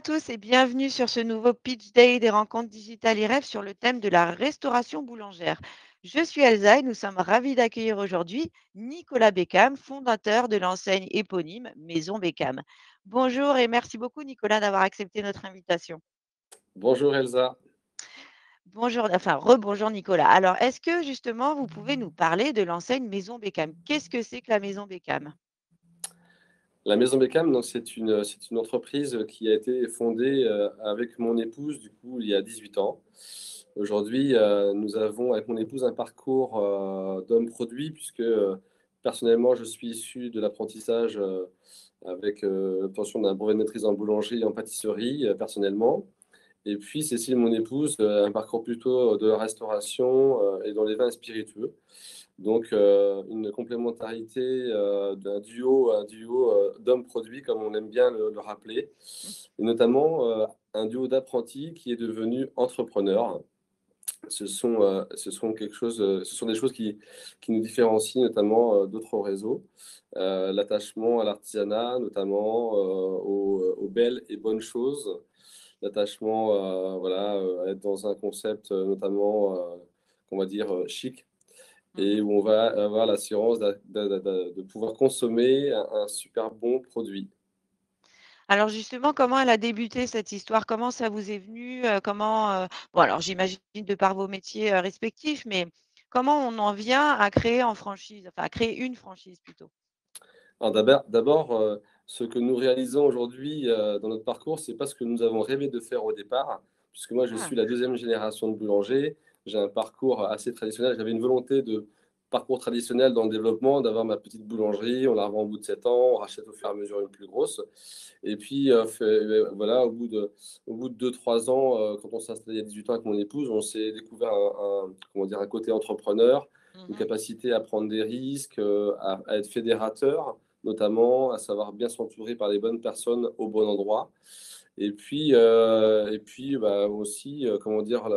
tous et bienvenue sur ce nouveau Pitch Day des rencontres digitales IREF sur le thème de la restauration boulangère. Je suis Elsa et nous sommes ravis d'accueillir aujourd'hui Nicolas Beckham, fondateur de l'enseigne éponyme Maison Beckham. Bonjour et merci beaucoup Nicolas d'avoir accepté notre invitation. Bonjour Elsa. Bonjour, enfin rebonjour Nicolas. Alors, est-ce que justement vous pouvez nous parler de l'enseigne Maison Beckham? Qu'est-ce que c'est que la Maison Beckham? La Maison Beckham, donc c'est une entreprise qui a été fondée avec mon épouse du coup il y a 18 ans. Aujourd'hui, nous avons avec mon épouse un parcours d'homme produit puisque personnellement je suis issu de l'apprentissage avec l'obtention d'un brevet de maîtrise en boulangerie et en pâtisserie personnellement. Et puis Cécile, mon épouse, un parcours plutôt de la restauration et dans les vins spiritueux. Donc, une complémentarité un duo d'hommes produits, comme on aime bien le rappeler, et notamment un duo d'apprentis qui est devenu entrepreneur. Ce sont des choses qui nous différencient notamment d'autres réseaux. L'attachement à l'artisanat, notamment aux belles et bonnes choses. L'attachement voilà, à être dans un concept notamment, on va dire, chic et Mhm. où on va avoir l'assurance de pouvoir consommer un super bon produit. Alors justement, comment elle a débuté cette histoire? Comment ça vous est venu? Bon alors j'imagine de par vos métiers, respectifs, mais comment on en vient à créer en franchise, enfin à créer une franchise plutôt? Alors d'abord, ce que nous réalisons aujourd'hui dans notre parcours, c'est pas ce que nous avons rêvé de faire au départ, puisque moi je Ah, suis la deuxième génération de boulanger. J'ai un parcours assez traditionnel. J'avais une volonté de parcours traditionnel dans le développement, d'avoir ma petite boulangerie. On la revend au bout de 7 ans, on rachète au fur et à mesure une plus grosse. Et puis, voilà, au bout de 2-3 ans, quand on s'est installé il y a 18 ans avec mon épouse, on s'est découvert comment dire, un côté entrepreneur, une mmh. capacité à prendre des risques, à être fédérateur, notamment à savoir bien s'entourer par les bonnes personnes au bon endroit. Et puis bah, aussi, comment dire,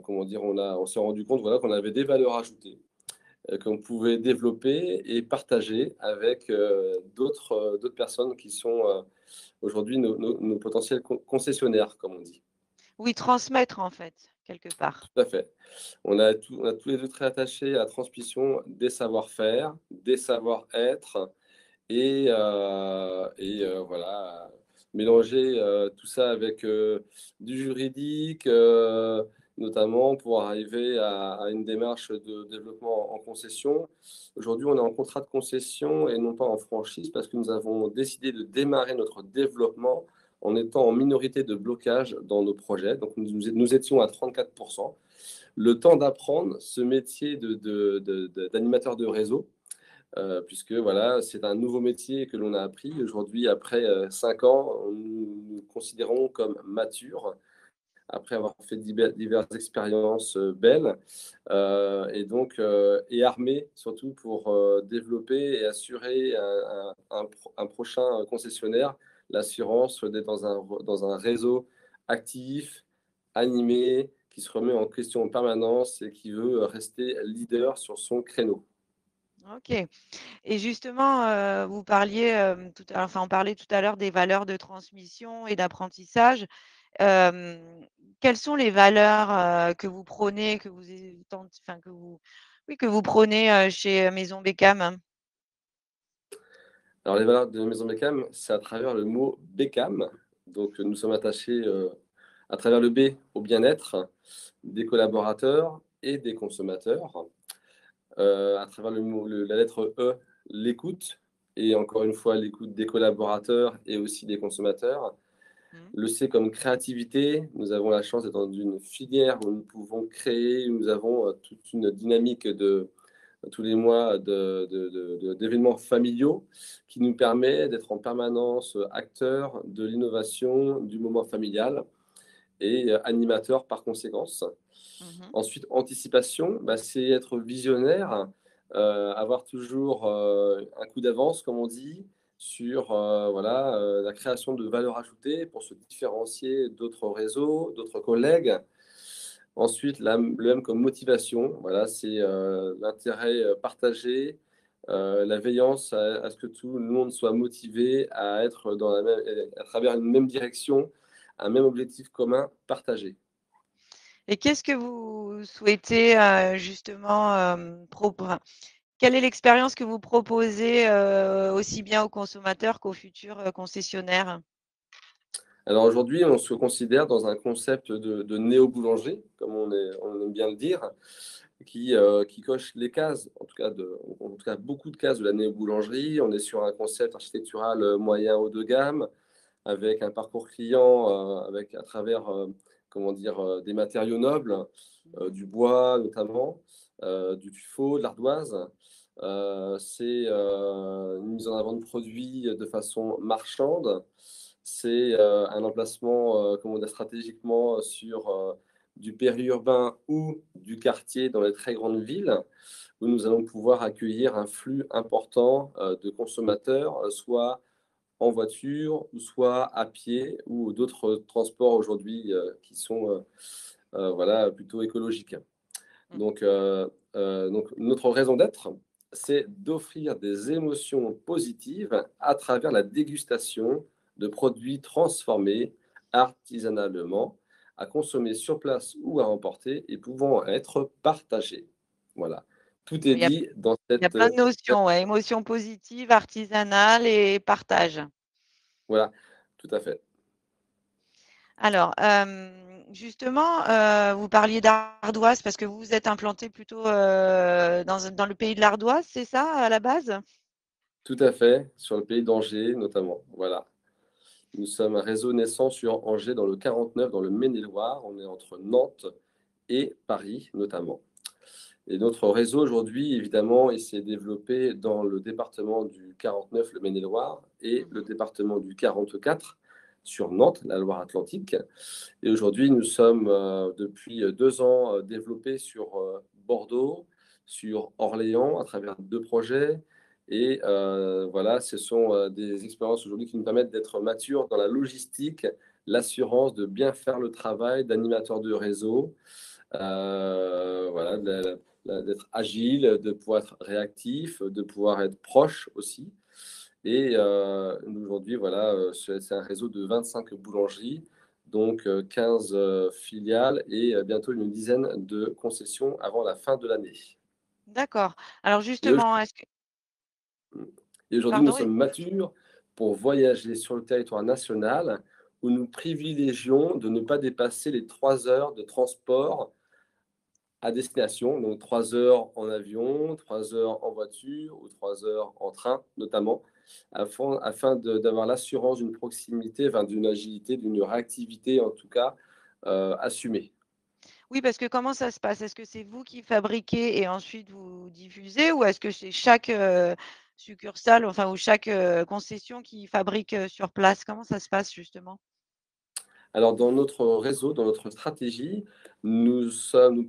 comment dire, on s'est rendu compte voilà, qu'on avait des valeurs ajoutées qu'on pouvait développer et partager avec d'autres personnes qui sont aujourd'hui nos potentiels concessionnaires, comme on dit. Oui, transmettre en fait, quelque part. Tout à fait. On a tous les deux très attachés à la transmission des savoir-faire, des savoir-être voilà, mélanger tout ça avec du juridique, notamment pour arriver à une démarche de développement en concession. Aujourd'hui, on est en contrat de concession et non pas en franchise parce que nous avons décidé de démarrer notre développement en étant en minorité de blocage dans nos projets. Donc, nous étions à 34%. Le temps d'apprendre ce métier d'animateur de réseau, puisque voilà, c'est un nouveau métier que l'on a appris. Aujourd'hui, après 5 ans, nous considérons comme mature, après avoir fait diverses expériences belles, et armé surtout pour développer et assurer un prochain concessionnaire l'assurance d'être dans un réseau actif, animé, qui se remet en question en permanence et qui veut rester leader sur son créneau. OK. Et justement, vous parliez, tout à l'heure enfin on parlait tout à l'heure des valeurs de transmission et d'apprentissage. Quelles sont les valeurs, que vous prônez, que vous é tent enfin que vous oui, que vous prônez, chez, Maison Beckham? Alors, les valeurs de Maison Beckham, c'est à travers le mot Beckham. Donc, nous sommes attachés à travers le B au bien-être des collaborateurs et des consommateurs. À travers la lettre E, l'écoute. Et encore une fois, l'écoute des collaborateurs et aussi des consommateurs. Mmh. Le C comme créativité. Nous avons la chance d'être dans une filière où nous pouvons créer, où nous avons toute une dynamique tous les mois d'événements familiaux qui nous permet d'être en permanence acteurs de l'innovation du moment familial et animateur par conséquence. Mmh. Ensuite, anticipation, bah, c'est être visionnaire, avoir toujours un coup d'avance, comme on dit, sur voilà, la création de valeur ajoutée pour se différencier d'autres réseaux, d'autres collègues. Ensuite, le M comme motivation, voilà, c'est l'intérêt partagé, la veillance à ce que tout le monde soit motivé à être dans la même à travers une même direction, un même objectif commun partagé. Et qu'est-ce que vous souhaitez, justement, quelle est l'expérience que vous proposez, aussi bien aux consommateurs qu'aux futurs, concessionnaires? Alors aujourd'hui, on se considère dans un concept de néo-boulanger, comme on aime bien le dire, qui coche les cases, en tout cas beaucoup de cases de la néo-boulangerie. On est sur un concept architectural moyen haut de gamme, avec un parcours client, avec à travers, comment dire, des matériaux nobles, Mmh. du bois notamment, du tuffeau, de l'ardoise. C'est une mise en avant de produits de façon marchande. C'est un emplacement, comment dire, stratégiquement sur du périurbain ou du quartier dans les très grandes villes, où nous allons pouvoir accueillir un flux important de consommateurs, soit en voiture ou soit à pied ou d'autres transports aujourd'hui qui sont voilà, plutôt écologiques. Mmh. Donc notre raison d'être, c'est d'offrir des émotions positives à travers la dégustation de produits transformés artisanalement, à consommer sur place ou à emporter et pouvant être partagés. Voilà. Tout est Il y a dit dans il y a cette, plein de notions, ouais, émotion positive, artisanale et partage. voilà, tout à fait. Alors, justement, vous parliez d'ardoise parce que vous vous êtes implanté plutôt, dans le pays de l'ardoise, c'est ça, à la base? Tout à fait, sur le pays d'Angers notamment. Voilà. Nous sommes un réseau naissant sur Angers dans le 49, dans le Maine-et-Loire. On est entre Nantes et Paris notamment. Et notre réseau aujourd'hui, évidemment, il s'est développé dans le département du 49, le Maine-et-Loire, et le Mmh. département du 44 sur Nantes, la Loire-Atlantique. Et aujourd'hui, nous sommes depuis 2 ans développés sur Bordeaux, sur Orléans, à travers 2 projets. Et voilà, ce sont des expériences aujourd'hui qui nous permettent d'être matures dans la logistique, l'assurance de bien faire le travail d'animateur de réseau, voilà, d'être agile, de pouvoir être réactif, de pouvoir être proche aussi. Et aujourd'hui, voilà, c'est un réseau de 25 boulangeries, donc 15 filiales et bientôt une dizaine de concessions avant la fin de l'année. D'accord. Alors Et aujour justement, est-ce que et aujourd'hui, nous pardon? sommes matures pour voyager sur le territoire national, où nous privilégions de ne pas dépasser les 3 heures de transport à destination, donc 3 heures en avion, 3 heures en voiture ou 3 heures en train notamment, afin d'avoir l'assurance d'une proximité, enfin d'une agilité, d'une réactivité en tout cas, assumée. Oui, parce que comment ça se passe? Est-ce que c'est vous qui fabriquez et ensuite vous diffusez ou est-ce que c'est chaque, succursale, enfin ou chaque, concession qui fabrique, sur place? Comment ça se passe justement? Alors dans notre réseau, dans notre stratégie, nous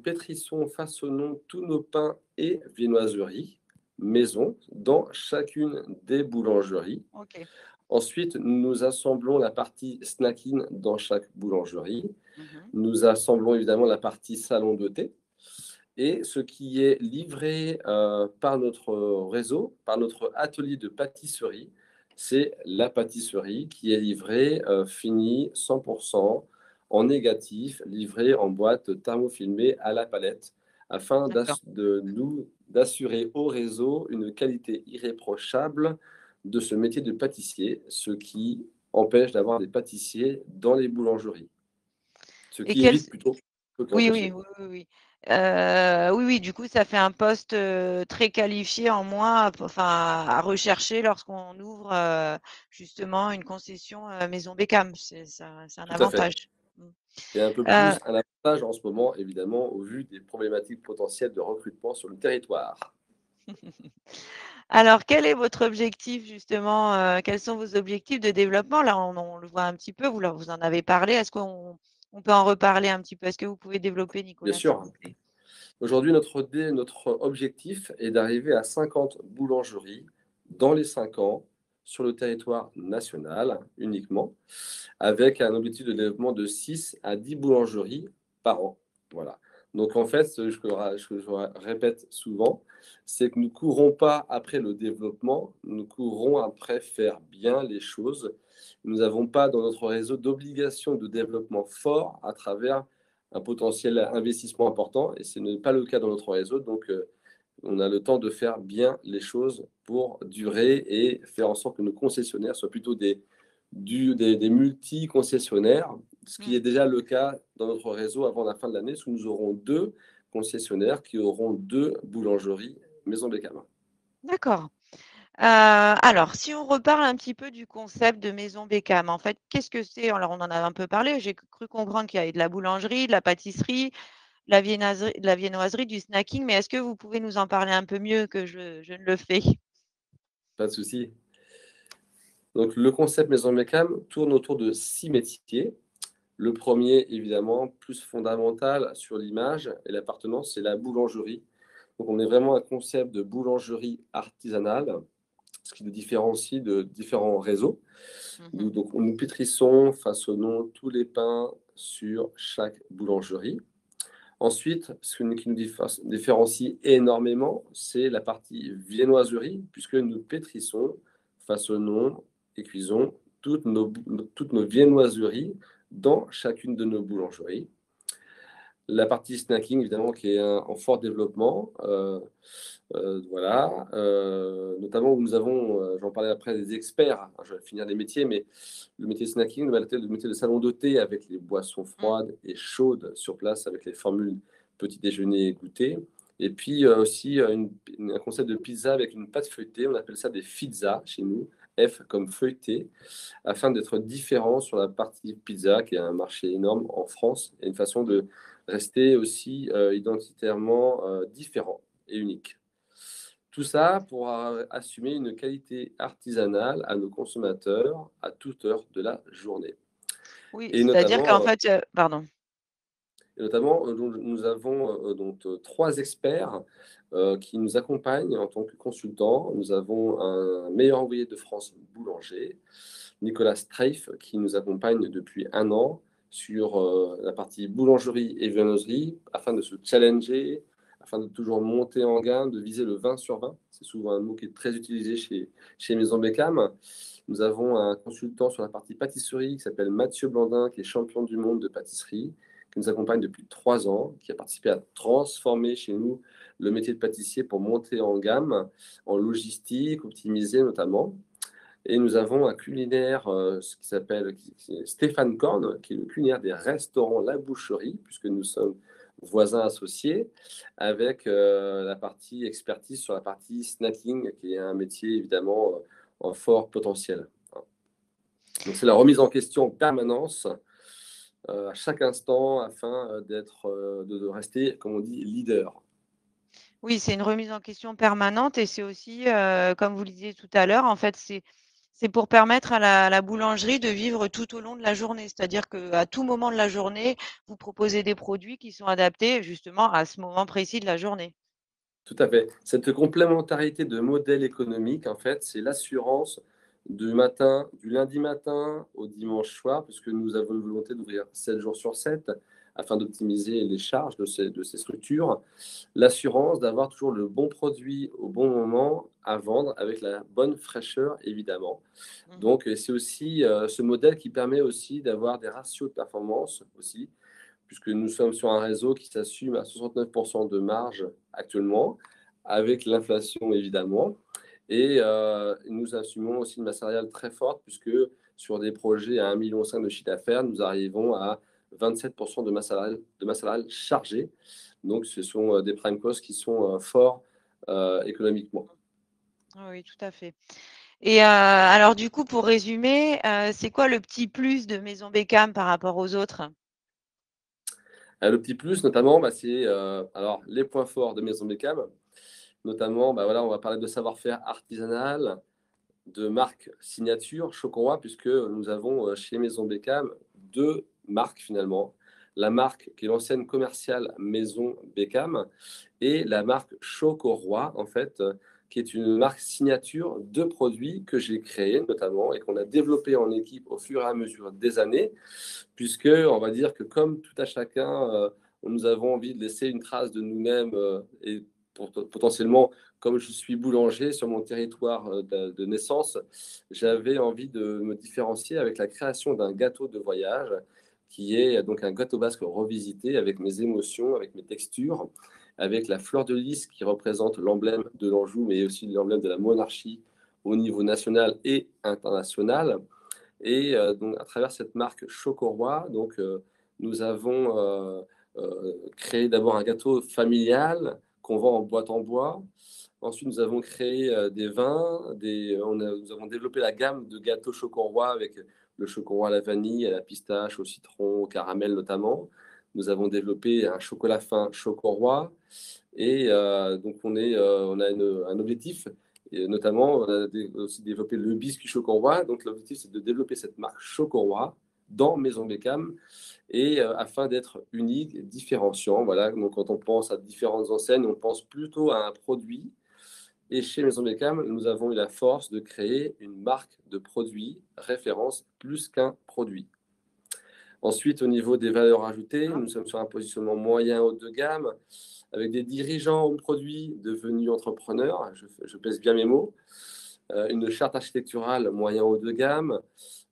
pétrissons, façonnons tous nos pains et viennoiseries maison dans chacune des boulangeries. OK. Ensuite, nous assemblons la partie snacking dans chaque boulangerie. Mmh. Nous assemblons évidemment la partie salon de thé et ce qui est livré par notre réseau, par notre atelier de pâtisserie, c'est la pâtisserie qui est livrée finie 100% en négatif, livrée en boîte thermofilmée à la palette, afin D'accord. d'assurer au réseau une qualité irréprochable de ce métier de pâtissier, ce qui empêche d'avoir des pâtissiers dans les boulangeries, ce Et qui quels évite plutôt que Oui, oui, qu'empêcher. oui, oui, oui. Oui, oui, du coup, ça fait un poste, très qualifié en moins, enfin, à rechercher lorsqu'on ouvre, justement une concession, maison Beckham. C'est un Tout à fait. avantage. Mmh. Et un peu Heu, plus un avantage en ce moment, évidemment, au vu des problématiques potentielles de recrutement sur le territoire. alors quel est votre objectif justement, quels sont vos objectifs de développement? Là, on le voit un petit peu, vous en avez parlé. Est-ce qu'on peut en reparler un petit peu? Est-ce que vous pouvez développer Bien Nicolas, s'il sûr, vous plaît? aujourd'hui, notre objectif est d'arriver à 50 boulangeries dans les 5 ans sur le territoire national uniquement, avec un objectif de développement de 6 à 10 boulangeries par an. Voilà. Donc en fait, ce que je répète souvent, c'est que nous ne courons pas après le développement, nous courons après faire bien les choses. Nous n'avons pas dans notre réseau d'obligation de développement fort à travers un potentiel investissement important, et ce n'est pas le cas dans notre réseau. Donc on a le temps de faire bien les choses pour durer et faire en sorte que nos concessionnaires soient plutôt des multi-concessionnaires, ce qui Mmh. est déjà le cas dans notre réseau avant la fin de l'année, où nous aurons deux concessionnaires qui auront deux boulangeries Maison Bécam. D'accord. Alors si on reparle un petit peu du concept de maison Bécam, en fait, qu'est-ce que c'est? Alors on en a un peu parlé, j'ai cru comprendre qu'il y avait de la boulangerie, de la pâtisserie, de la viennoiserie, du snacking, mais est-ce que vous pouvez nous en parler un peu mieux que je ne le fais? Pas de souci. Donc, le concept Maison Bécam tourne autour de 6 métiers. Le premier, évidemment, plus fondamental sur l'image et l'appartenance, c'est la boulangerie. Donc, on est vraiment un concept de boulangerie artisanale, ce qui nous différencie de différents réseaux. Mmh. Nous pétrissons, façonnons tous les pains sur chaque boulangerie. Ensuite, qui nous différencie énormément, c'est la partie viennoiserie, puisque nous pétrissons, façonnons et cuisons toutes nos viennoiseries dans chacune de nos boulangeries. La partie snacking, évidemment, qui est en fort développement. Voilà, notamment où nous avons, j'en parlais après, des experts. Hein, je vais finir les métiers, mais le métier snacking, le métier de salon de thé avec les boissons Mmh. froides et chaudes sur place, avec les formules petit déjeuner et goûter. Et puis aussi un concept de pizza avec une pâte feuilletée. On appelle ça des pizzas chez nous, F comme feuilleté, afin d'être différent sur la partie pizza, qui est un marché énorme en France, et une façon Mmh. de rester aussi identitairement différent et unique. Tout ça pour assumer une qualité artisanale à nos consommateurs à toute heure de la journée. Oui, Et c'est-à-dire notamment, qu'en fait, pardon. nous avons 3 experts qui nous accompagnent en tant que consultants. Nous avons un meilleur envoyé de France boulanger, Nicolas Streif, qui nous accompagne depuis 1 an sur la partie boulangerie et viennoiserie, afin de se challenger, afin de toujours monter en gamme, de viser le 20 sur 20. C'est souvent un mot qui est très utilisé chez Maison Bécam. Nous avons un consultant sur la partie pâtisserie qui s'appelle Mathieu Blandin, qui est champion du monde de pâtisserie, qui nous accompagne depuis 3 ans, qui a participé à transformer chez nous le métier de pâtissier pour monter en gamme, en logistique, optimiser notamment. Et nous avons un culinaire ce qui s'appelle Stéphane Korn, qui est le culinaire des restaurants La Boucherie, puisque nous sommes voisins associés, avec la partie expertise sur la partie snacking, qui est un métier évidemment en fort potentiel. Donc c'est la remise en question en permanence à chaque instant afin de rester, comme on dit, leader. Oui, c'est une remise en question permanente et c'est aussi, comme vous le disiez tout à l'heure, en fait, c'est pour permettre à la boulangerie de vivre tout au long de la journée. C'est-à-dire qu'à tout moment de la journée, vous proposez des produits qui sont adaptés justement à ce moment précis de la journée. Tout à fait. Cette complémentarité de modèle économique, en fait, c'est l'assurance du lundi matin au dimanche soir, puisque nous avons une volonté d'ouvrir 7 jours sur 7 afin d'optimiser les charges de ces structures. L'assurance d'avoir toujours le bon produit au bon moment à vendre avec la bonne fraîcheur, évidemment. Mmh. Donc, c'est aussi ce modèle qui permet aussi d'avoir des ratios de performance aussi, puisque nous sommes sur un réseau qui s'assume à 69% de marge actuellement, avec l'inflation évidemment. Et nous assumons aussi une masse salariale très forte, puisque sur des projets à 1,5 million de chiffre d'affaires, nous arrivons à 27% de masse salariale chargée. Donc ce sont des prime costs qui sont forts économiquement. Oui, oui, tout à fait. Et alors du coup, pour résumer, c'est quoi le petit plus de Maison Bécam par rapport aux autres? Le petit plus, notamment, bah, c'est alors les points forts de Maison Bécam, notamment, bah, voilà, on va parler de savoir-faire artisanal, de marque signature Chocoroi, puisque nous avons chez Maison Bécam 2 marques finalement. La marque qui est l'ancienne commerciale Maison Bécam et la marque Chocoroi, en fait, qui est une marque signature de produits que j'ai créé notamment et qu'on a développé en équipe au fur et à mesure des années, puisque on va dire que comme tout à chacun, nous avons envie de laisser une trace de nous-mêmes et potentiellement, comme je suis boulanger sur mon territoire de naissance, j'avais envie de me différencier avec la création d'un gâteau de voyage qui est donc un gâteau basque revisité avec mes émotions, avec mes textures, avec la fleur de lys qui représente l'emblème de l'Anjou, mais aussi l'emblème de la monarchie au niveau national et international. Et donc, à travers cette marque Chocoroi, donc, nous avons créé d'abord un gâteau familial qu'on vend en boîte en bois. Ensuite, nous avons créé des vins, nous avons développé la gamme de gâteaux Chocoroi avec le chocolat à la vanille, à la pistache, au citron, au caramel notamment. Nous avons développé un chocolat fin Chocoroi. Et donc, on a un objectif. Et notamment, on a aussi développé le biscuit Chocoroi. Donc, l'objectif, c'est de développer cette marque Chocoroi dans Maison Beckham et afin d'être unique, différenciant. Voilà. Donc, quand on pense à différentes enseignes, on pense plutôt à un produit. Et chez Maison Beckham, nous avons eu la force de créer une marque de produit référence plus qu'un produit. Ensuite, au niveau des valeurs ajoutées, nous sommes sur un positionnement moyen haut de gamme avec des dirigeants ou produits devenus entrepreneurs, je pèse bien mes mots, une charte architecturale moyen haut de gamme.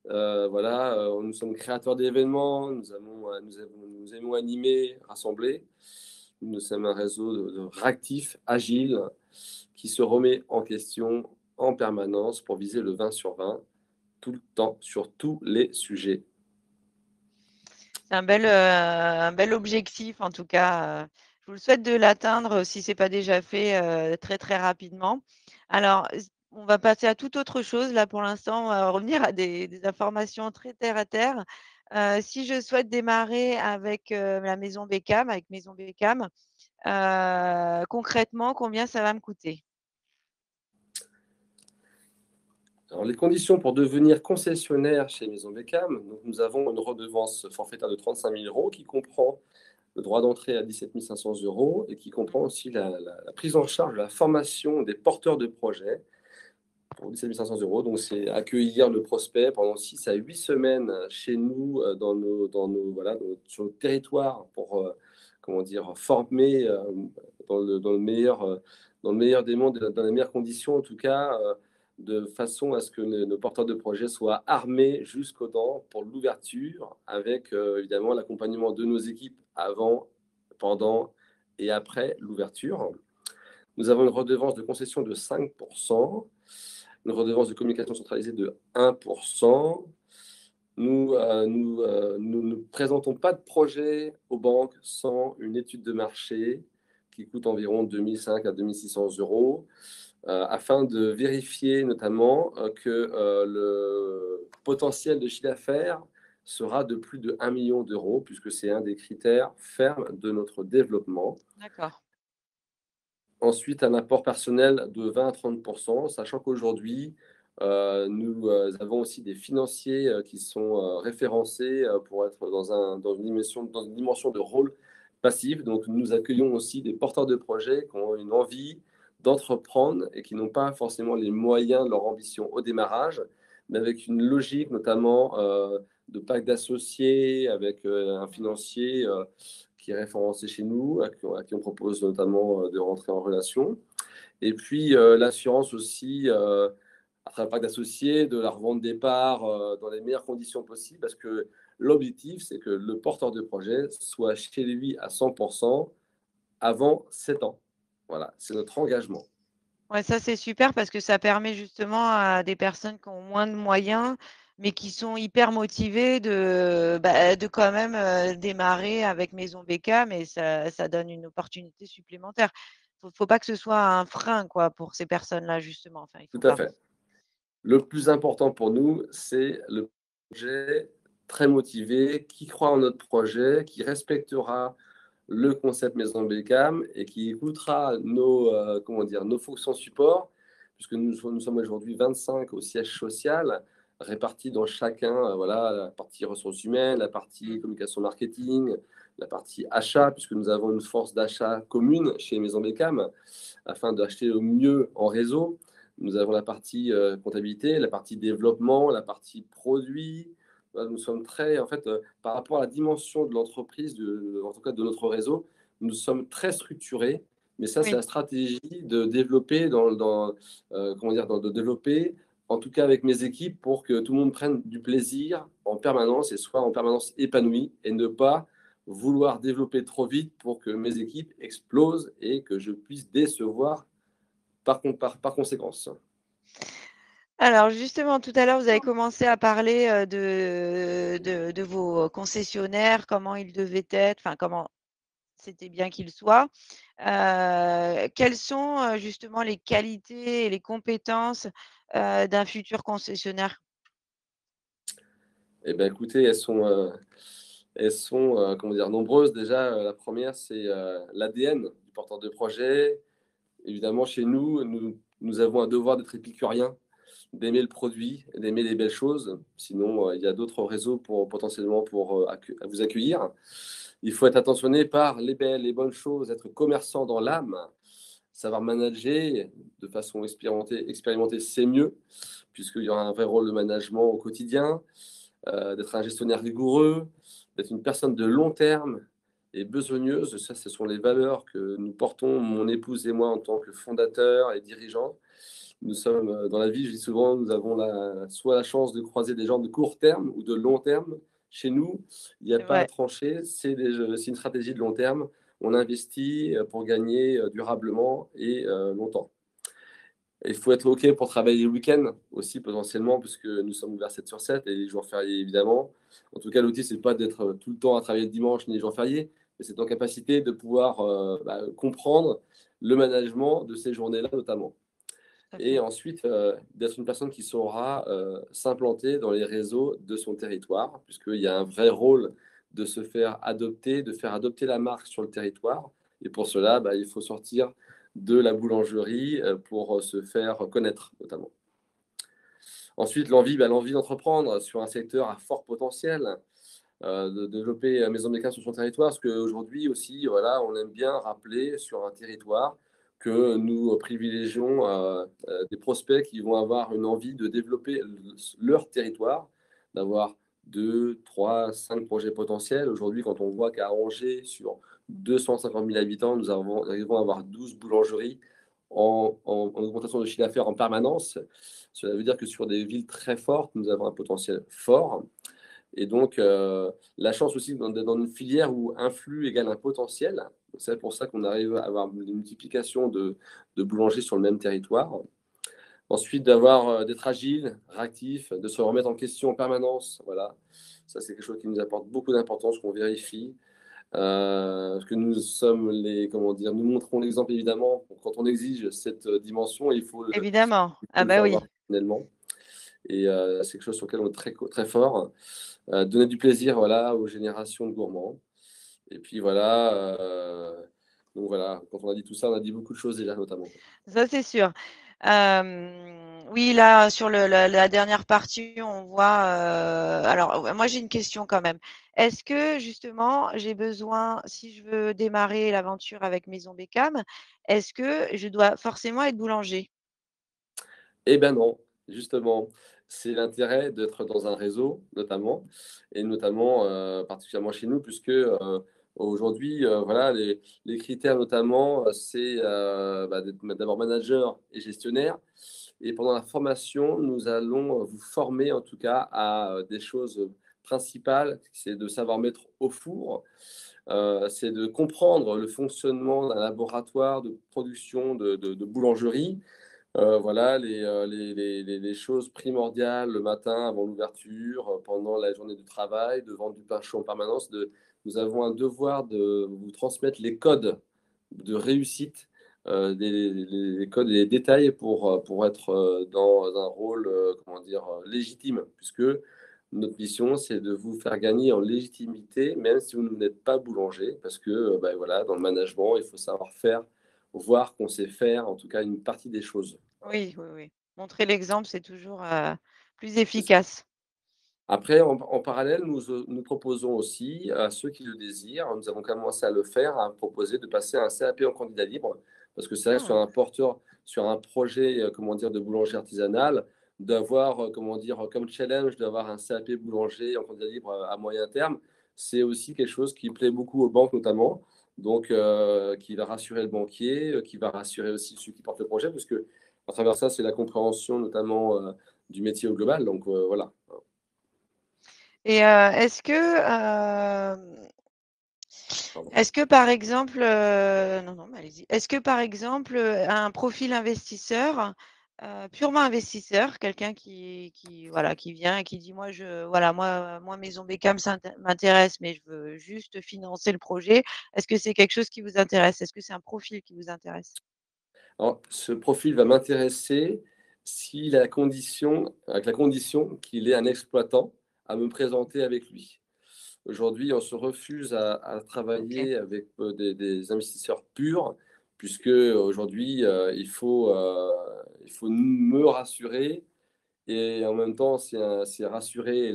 Voilà, nous sommes créateurs d'événements, nous aimons animer, rassembler. Nous sommes un réseau de réactifs, agile, qui se remet en question en permanence pour viser le 20 sur 20, tout le temps, sur tous les sujets. C'est un bel objectif en tout cas, je vous le souhaite de l'atteindre si c'est pas déjà fait, très, très rapidement. Alors on va passer à toute autre chose là pour l'instant, on va revenir à des informations très terre à terre. Si je souhaite démarrer avec, la maison Beckham, avec Maison Beckham, concrètement combien ça va me coûter? Alors, les conditions pour devenir concessionnaire chez Maison Beckham, donc nous avons une redevance forfaitaire de 35 000 euros qui comprend le droit d'entrée à 17 500 euros et qui comprend aussi la prise en charge de la formation des porteurs de projets pour 17 500 euros. Donc, c'est accueillir le prospect pendant 6 à 8 semaines chez nous, voilà, sur le territoire pour comment dire, former dans le meilleur des mondes, dans les meilleures conditions en tout cas, de façon à ce que nos porteurs de projets soient armés jusqu'aux dents pour l'ouverture, avec évidemment l'accompagnement de nos équipes avant, pendant et après l'ouverture. Nous avons une redevance de concession de 5%, une redevance de communication centralisée de 1%. Nous ne présentons pas de projet aux banques sans une étude de marché qui coûte environ 2500 à 2600 euros, afin de vérifier notamment que le potentiel de chiffre d'affaires sera de plus de 1 million d'euros, puisque c'est un des critères fermes de notre développement. D'accord. Ensuite, un apport personnel de 20 à 30%, sachant qu'aujourd'hui, nous avons aussi des financiers qui sont référencés pour être dans une dimension de rôle passif. Donc, nous accueillons aussi des porteurs de projets qui ont une envie d'entreprendre et qui n'ont pas forcément les moyens de leur ambition au démarrage, mais avec une logique notamment de pacte d'associés, avec un financier qui est référencé chez nous, à qui on propose notamment de rentrer en relation. Et puis l'assurance aussi, à travers le pacte d'associés, de la revente des parts dans les meilleures conditions possibles, parce que l'objectif, c'est que le porteur de projet soit chez lui à 100% avant 7 ans. Voilà, c'est notre engagement. Ouais, ça, c'est super parce que ça permet justement à des personnes qui ont moins de moyens, mais qui sont hyper motivées de quand même, démarrer avec Maison Beckham et ça donne une opportunité supplémentaire. Faut pas que ce soit un frein, quoi, pour ces personnes-là, justement. Enfin, il Tout faut à pas. fait. Le plus important pour nous, c'est le projet très motivé, qui croit en notre projet, qui respectera le concept Maison Beckham et qui écoutera comment dire, nos fonctions support, puisque nous sommes aujourd'hui 25 au siège social, répartis dans chacun, voilà, la partie ressources humaines, la partie communication marketing, la partie achat, puisque nous avons une force d'achat commune chez Maison Beckham, afin d'acheter au mieux en réseau. Nous avons la partie comptabilité, la partie développement, la partie produit, nous sommes très en fait, par rapport à la dimension de l'entreprise, en tout cas de notre réseau, nous sommes très structurés. Mais ça, c'est Oui, la stratégie de développer comment dire? De développer, en tout cas avec mes équipes, pour que tout le monde prenne du plaisir en permanence et soit en permanence épanoui et ne pas vouloir développer trop vite pour que mes équipes explosent et que je puisse décevoir par conséquence. alors justement, tout à l'heure, vous avez commencé à parler, de vos concessionnaires, comment ils devaient être, enfin comment c'était bien qu'ils soient. Quelles sont, justement les qualités et les compétences, d'un futur concessionnaire? Eh ben, écoutez, elles sont, comment dire? Nombreuses. Déjà, la première, c'est, l'ADN du porteur de projet. Évidemment, chez nous, nous avons un devoir d'être épicuriens, d'aimer le produit, d'aimer les belles choses. Sinon, il y a d'autres réseaux pour potentiellement pour, vous accueillir. Il faut être attentionné par les belles, les bonnes choses, être commerçant dans l'âme, savoir manager de façon expérimentée, c'est mieux, puisqu'il y aura un vrai rôle de management au quotidien, d'être un gestionnaire rigoureux, d'être une personne de long terme et besogneuse. Ça, ce sont les valeurs que nous portons, mon épouse et moi, en tant que fondateurs et dirigeants. Nous sommes dans la vie, je dis souvent, nous avons soit la chance de croiser des gens de court terme ou de long terme. Chez nous, il n'y a C'est pas à vrai, trancher, c'est une stratégie de long terme. On investit pour gagner durablement et longtemps. Il faut être OK pour travailler le week-end aussi potentiellement, puisque nous sommes ouverts 7 sur 7 et les jours fériés évidemment. En tout cas, l'outil, c'est pas d'être tout le temps à travailler le dimanche ni les jours fériés, mais c'est en capacité de pouvoir comprendre le management de ces journées-là notamment. tout à Et fait. ensuite, d'être une personne qui saura s'implanter dans les réseaux de son territoire, puisqu'il y a un vrai rôle de se faire adopter, de faire adopter la marque sur le territoire. Et pour cela, il faut sortir de la boulangerie pour se faire connaître notamment. Ensuite, l'envie d'entreprendre sur un secteur à fort potentiel, de développer Maison Méca sur son territoire, parce qu'aujourd'hui aussi, voilà, on aime bien rappeler sur un territoire que nous privilégions des prospects qui vont avoir une envie de développer leur territoire, d'avoir 2, 3, 5 projets potentiels. Aujourd'hui, quand on voit qu'à Angers, sur 250 000 habitants, nous arrivons à avoir 12 boulangeries en augmentation de chiffre d'affaires en permanence. Cela veut dire que sur des villes très fortes, nous avons un potentiel fort. Et donc, la chance aussi dans une filière où un flux égale un potentiel. C'est pour ça qu'on arrive à avoir une multiplication de boulangers sur le même territoire. Ensuite, d'être agile, réactif, de se remettre en question en permanence. Voilà. Ça, c'est quelque chose qui nous apporte beaucoup d'importance, qu'on vérifie. Parce que nous sommes comment dire, nous montrons l'exemple évidemment. Quand on exige cette dimension, Évidemment. il Ah faut le bah faire voir oui. personnellement. Et c'est quelque chose sur lequel on est très, très fort. Donner du plaisir, voilà, aux générations de gourmands. Et puis voilà, donc voilà, quand on a dit tout ça, on a dit beaucoup de choses déjà notamment. Ça, c'est sûr. Oui, là, sur la dernière partie, on voit, alors, moi, j'ai une question quand même. Est-ce que justement, j'ai besoin, si je veux démarrer l'aventure avec Maison Beckham, est-ce que je dois forcément être boulanger? Eh ben non, justement, c'est l'intérêt d'être dans un réseau notamment et notamment, particulièrement chez nous puisque, aujourd'hui, voilà, les critères notamment, c'est, d'être d'abord manager et gestionnaire et pendant la formation, nous allons vous former en tout cas à, des choses principales. C'est de savoir mettre au four, c'est de comprendre le fonctionnement d'un laboratoire de production de boulangerie. Voilà les choses primordiales le matin avant l'ouverture, pendant la journée de travail, de vendre du pain chaud en permanence. Nous avons un devoir de vous transmettre les codes de réussite, les codes et les détails pour être dans un rôle comment dire, légitime, puisque notre mission, c'est de vous faire gagner en légitimité, même si vous n'êtes pas boulanger, parce que voilà, dans le management, il faut savoir faire, voir qu'on sait faire, en tout cas, une partie des choses. Voilà. Oui, oui, oui. Montrer l'exemple, c'est toujours, plus C'est ça. efficace. Après, en parallèle, nous proposons aussi à ceux qui le désirent, nous avons commencé à le faire, à proposer de passer un CAP en candidat libre, parce que c'est vrai que Mmh, sur un projet, comment dire, de boulangerie artisanale, d'avoir, comment dire, comme challenge, d'avoir un CAP boulanger en candidat libre à moyen terme. C'est aussi quelque chose qui plaît beaucoup aux banques notamment, donc qui va rassurer le banquier, qui va rassurer aussi celui qui porte le projet, parce que à travers ça, c'est la compréhension notamment du métier au global. Donc voilà. Et Pardon. est-ce que par exemple, non, non, mais allez-y. Est-ce que par exemple, un profil investisseur, purement investisseur, quelqu'un voilà, qui vient et qui dit: «Moi voilà, moi Maison Beckham m'intéresse, mais je veux juste financer le projet». Est-ce que c'est quelque chose qui vous intéresse? Est-ce que c'est un profil qui vous intéresse? Alors, ce profil va m'intéresser s'il a la condition, avec la condition qu'il ait un exploitant à me présenter avec lui. Aujourd'hui, on se refuse à OK, travailler avec des investisseurs purs, puisque aujourd'hui, il faut me rassurer et en même temps, c'est rassurer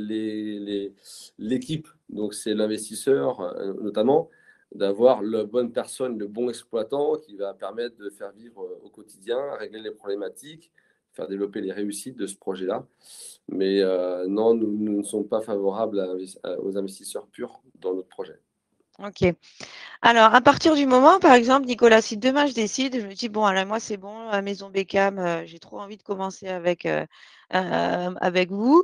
l'équipe, donc c'est l'investisseur notamment, d'avoir la bonne personne, le bon exploitant qui va permettre de faire vivre au quotidien, régler les problématiques, faire développer les réussites de ce projet-là. Mais non, nous ne sommes pas favorables aux investisseurs purs dans notre projet. OK. Alors, à partir du moment, par exemple, Nicolas, si demain je décide, je me dis: «Bon, alors moi, c'est bon, Maison Beckham, j'ai trop envie de commencer avec vous»,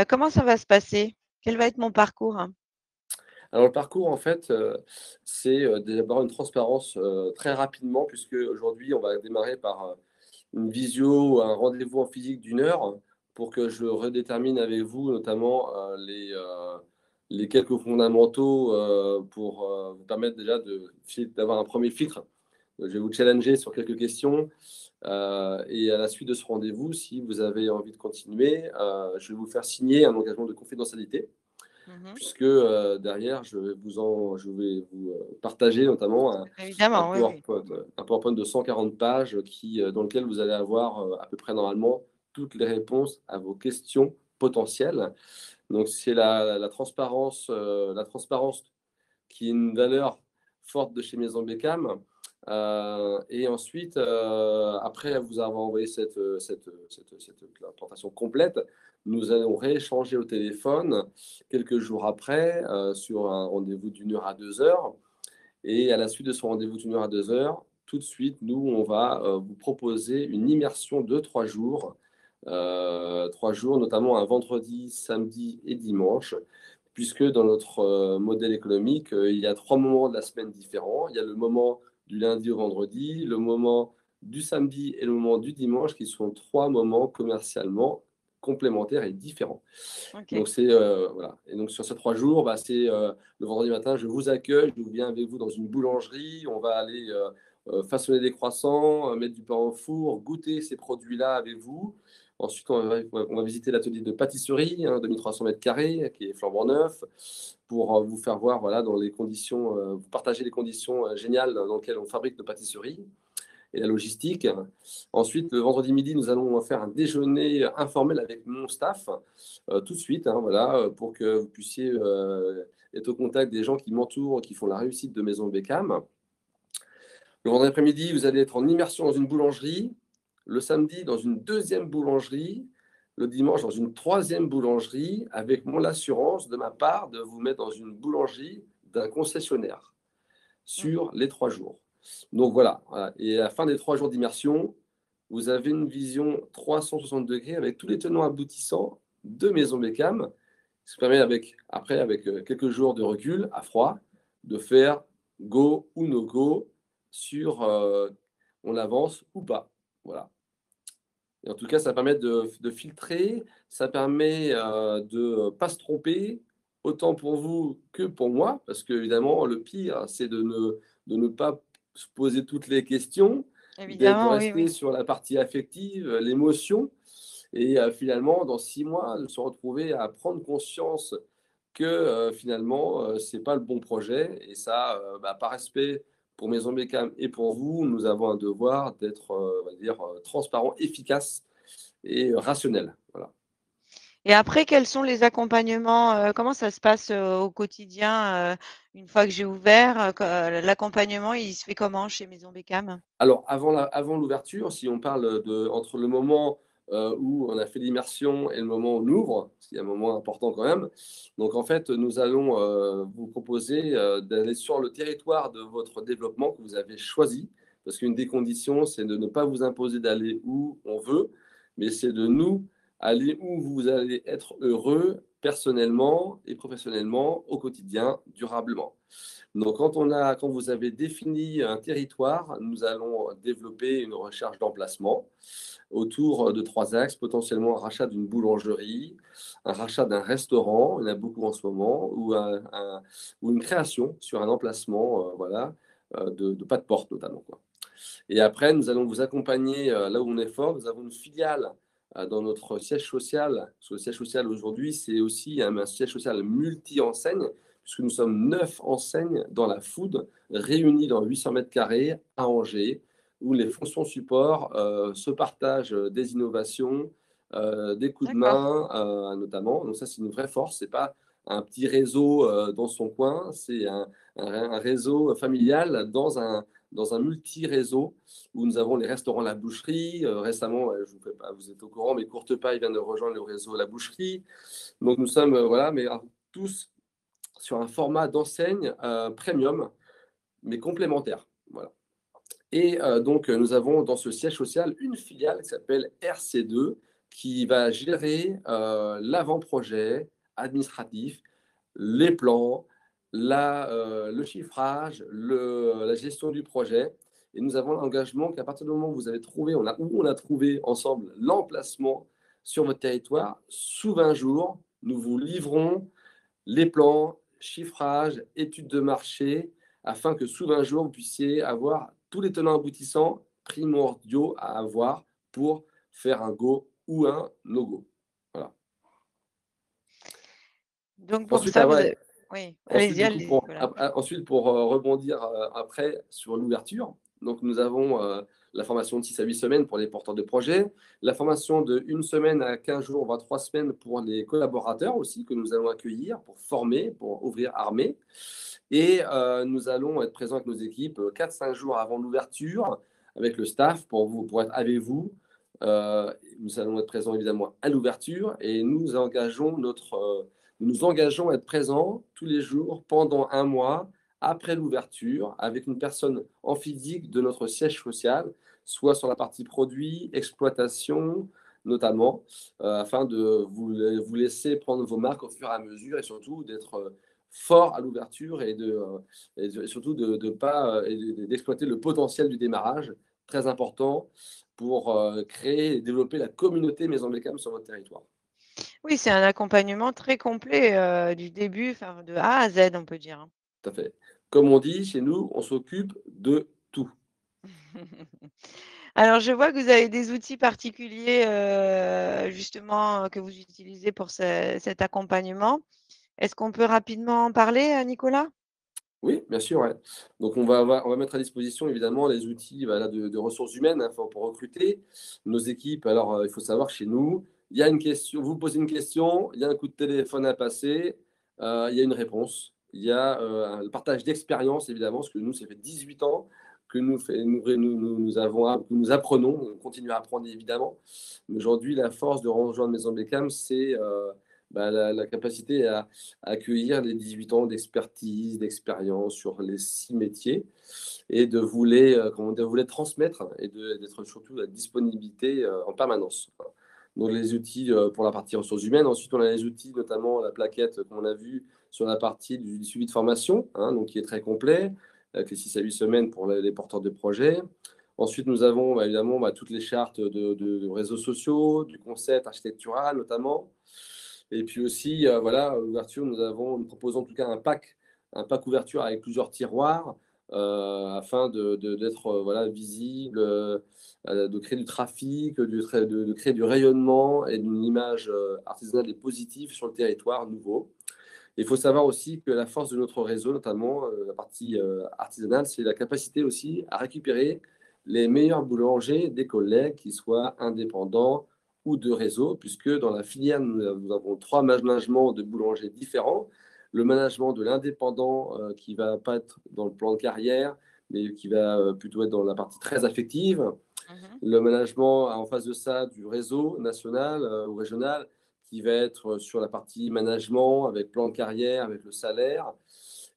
comment ça va se passer? Quel va être mon parcours? Alors le parcours, en fait, c'est d'avoir une transparence très rapidement, puisque aujourd'hui, on va démarrer par une visio ou un rendez-vous en physique d'une heure pour que je redétermine avec vous notamment les quelques fondamentaux pour vous permettre déjà d'avoir un premier filtre. Je vais vous challenger sur quelques questions et à la suite de ce rendez-vous, si vous avez envie de continuer, je vais vous faire signer un engagement de confidentialité Mmh. puisque derrière, je vais vous partager notamment Évidemment, oui, oui. Un PowerPoint de 140 pages dans lequel vous allez avoir à peu près normalement toutes les réponses à vos questions potentielles. Donc c'est la transparence qui est une valeur forte de chez Maison Beckham. Et ensuite, après vous avoir envoyé la présentation complète, nous allons rééchanger au téléphone quelques jours après sur un rendez-vous d'une heure à 2 heures. Et à la suite de ce rendez-vous d'une heure à 2 heures, tout de suite, nous, on va vous proposer une immersion de 3 jours. 3 jours, notamment un vendredi, samedi et dimanche, puisque dans notre modèle économique, il y a 3 moments de la semaine différents. Il y a le moment du lundi au vendredi, le moment du samedi et le moment du dimanche, qui sont 3 moments commercialement complémentaires et différents. OK. Donc c'est voilà. Et donc sur ces 3 jours, bah, c'est le vendredi matin, je vous accueille, je viens avec vous dans une boulangerie, on va aller façonner des croissants, mettre du pain au four, goûter ces produits-là avec vous. Ensuite, on va visiter l'atelier de pâtisserie, 2300 mètres carrés, qui est flambant neuf, pour vous faire voir, voilà, dans les conditions, vous partager les conditions géniales dans lesquelles on fabrique nos pâtisseries et la logistique. Ensuite, le vendredi midi, nous allons faire un déjeuner informel avec mon staff, tout de suite, hein, voilà, pour que vous puissiez être au contact des gens qui m'entourent, qui font la réussite de Maison Beckham. Le vendredi après-midi, vous allez être en immersion dans une boulangerie. Le samedi, dans une deuxième boulangerie. Le dimanche, dans une troisième boulangerie, avec mon assurance de ma part de vous mettre dans une boulangerie d'un concessionnaire Mmh. sur les 3 jours. Donc voilà, voilà. Et à la fin des 3 jours d'immersion, vous avez une vision 360 degrés avec tous les tenants aboutissants de Maison Beckham, ce qui permet après, avec quelques jours de recul, à froid, de faire go ou no go sur on avance ou pas. Voilà. Et en tout cas, ça permet de filtrer, ça permet de ne pas se tromper, autant pour vous que pour moi, parce que évidemment, le pire, c'est de ne pas se poser toutes les questions, de Évidemment, oui, rester oui. sur la partie affective, l'émotion, et finalement, dans 6 mois, de se retrouver à prendre conscience que finalement, c'est pas le bon projet. Et ça, bah, par respect pour Maison Beckham et pour vous, nous avons un devoir d'être, on va dire, transparent, efficace et rationnel. Voilà. Et après, quels sont les accompagnements, comment ça se passe, au quotidien, une fois que j'ai ouvert, l'accompagnement, il se fait comment chez Maison Beckham? Alors avant l'ouverture, si on parle entre le moment où on a fait l'immersion et le moment où on ouvre, parce qu'il y a un moment important quand même. Donc en fait, nous allons vous proposer d'aller sur le territoire de votre développement que vous avez choisi, parce qu'une des conditions, c'est de ne pas vous imposer d'aller où on veut, mais c'est de nous aller où vous allez être heureux personnellement et professionnellement au quotidien, durablement. Donc, quand vous avez défini un territoire, nous allons développer une recherche d'emplacement autour de 3 axes, potentiellement un rachat d'une boulangerie, un rachat d'un restaurant, il y en a beaucoup en ce moment, ou une création sur un emplacement, voilà, de pas de porte notamment, quoi. Et après, nous allons vous accompagner là où on est fort. Nous avons une filiale dans notre siège social. Sur le siège social aujourd'hui, c'est aussi un siège social multi-enseigne, puisque nous sommes 9 enseignes dans la food, réunies dans 800 mètres carrés à Angers, où les fonctions support se partagent des innovations, des coups de D'accord, main notamment. Donc ça, c'est une vraie force. C'est pas un petit réseau dans son coin, c'est un réseau familial dans un multi-réseau où nous avons les restaurants La Boucherie. Récemment, je vous fais pas, vous êtes au courant, mais Courtepaille vient de rejoindre le réseau La Boucherie. Donc nous sommes voilà, mais tous sur un format d'enseigne premium, mais complémentaire. Voilà. Et donc nous avons dans ce siège social une filiale qui s'appelle RC2 qui va gérer l'avant-projet administratif, les plans, le chiffrage, la gestion du projet. Et nous avons l'engagement qu'à partir du moment où vous avez trouvé, où on a trouvé ensemble l'emplacement sur votre territoire, sous 20 jours, nous vous livrons les plans, chiffrage, études de marché, afin que sous 20 jours, vous puissiez avoir tous les tenants aboutissants primordiaux à avoir pour faire un go ou un no-go. Voilà. donc pour Ensuite, ça, ah vous ouais, avez oui, Ensuite, allez-y, du coup, allez-y, Nicolas. ensuite, pour rebondir après sur l'ouverture, donc nous avons la formation de 6 à 8 semaines pour les porteurs de projets, la formation de 1 semaine à 15 jours, voire 3 semaines pour les collaborateurs aussi, que nous allons accueillir pour former, pour ouvrir armée. Et nous allons être présents avec nos équipes 4-5 jours avant l'ouverture, avec le staff, pour être avec vous. Nous allons être présents évidemment à l'ouverture et nous nous engageons à être présents tous les jours pendant un mois après l'ouverture avec une personne en physique de notre siège social, soit sur la partie produit, exploitation notamment, afin de vous laisser prendre vos marques au fur et à mesure et surtout d'être fort à l'ouverture et surtout de pas, d'exploiter le potentiel du démarrage, très important pour créer et développer la communauté Maison Beckham sur votre territoire. Oui, c'est un accompagnement très complet, du début, enfin de A à Z, on peut dire, hein. Tout à fait. Comme on dit chez nous, on s'occupe de tout. Alors je vois que vous avez des outils particuliers, justement, que vous utilisez pour cet accompagnement. Est-ce qu'on peut rapidement en parler, Nicolas? Oui, bien sûr, ouais. Donc on va mettre à disposition évidemment les outils, voilà, de ressources humaines, hein, pour recruter nos équipes. Alors, il faut savoir que chez nous, il y a une question, vous posez une question, il y a un coup de téléphone à passer, il y a une réponse. Il y a un partage d'expérience évidemment, parce que nous, ça fait 18 ans que nous apprenons, on continue à apprendre évidemment. Mais aujourd'hui, la force de rejoindre Maison Beckham, c'est la capacité à accueillir les 18 ans d'expertise, d'expérience sur les 6 métiers et de vous les transmettre et d'être surtout à disponibilité en permanence. Donc les outils pour la partie ressources humaines. Ensuite, on a les outils, notamment la plaquette qu'on a vue sur la partie du suivi de formation, hein, donc qui est très complet, avec les 6 à 8 semaines pour les porteurs de projets. Ensuite, nous avons évidemment toutes les chartes de réseaux sociaux, du concept architectural notamment. Et puis aussi, voilà, ouverture, nous proposons en tout cas un pack ouverture avec plusieurs tiroirs afin d'être voilà, visible, de créer du trafic, de créer du rayonnement et d'une image artisanale et positive sur le territoire nouveau. Il faut savoir aussi que la force de notre réseau, notamment la partie artisanale, c'est la capacité aussi à récupérer les meilleurs boulangers des collègues, qui soient indépendants ou de réseau, puisque dans la filière, nous avons 3 managements de boulangers différents. Le management de l'indépendant qui ne va pas être dans le plan de carrière, mais qui va plutôt être dans la partie très affective. Mmh. Le management en face de ça du réseau national ou régional qui va être sur la partie management avec plan de carrière, avec le salaire.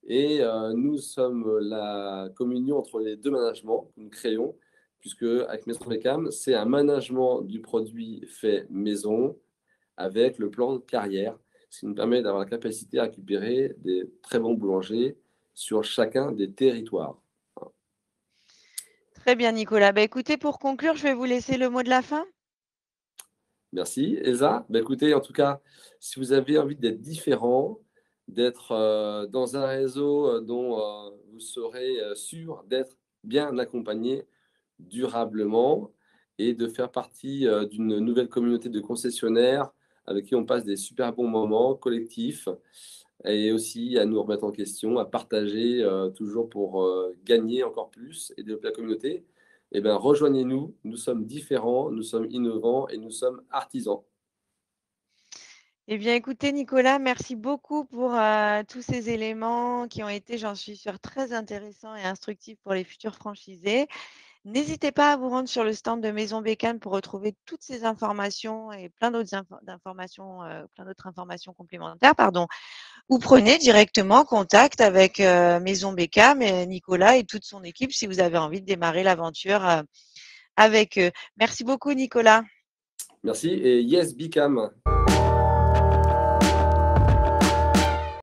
Et nous sommes la communion entre les deux managements que nous créons, puisque avec Maison Beckham, c'est un management du produit fait maison avec le plan de carrière, ce qui nous permet d'avoir la capacité à récupérer des très bons boulangers sur chacun des territoires. Très bien Nicolas. Bah, écoutez, pour conclure, je vais vous laisser le mot de la fin. Merci, Elsa. Bah, écoutez, en tout cas, si vous avez envie d'être différent, d'être dans un réseau dont vous serez sûr d'être bien accompagné durablement et de faire partie d'une nouvelle communauté de concessionnaires avec qui on passe des super bons moments collectifs et aussi à nous remettre en question, à partager toujours pour gagner encore plus et développer la communauté, eh bien, rejoignez-nous. Nous sommes différents, nous sommes innovants et nous sommes artisans. Eh bien, écoutez, Nicolas, merci beaucoup pour tous ces éléments qui ont été, j'en suis sûre, très intéressants et instructifs pour les futurs franchisés. N'hésitez pas à vous rendre sur le stand de Maison Bécane pour retrouver toutes ces informations et plein d'autres informations complémentaires, pardon. Ou prenez directement contact avec Maison Bécam et Nicolas et toute son équipe si vous avez envie de démarrer l'aventure avec eux. Merci beaucoup, Nicolas. Merci et yes, Bicam.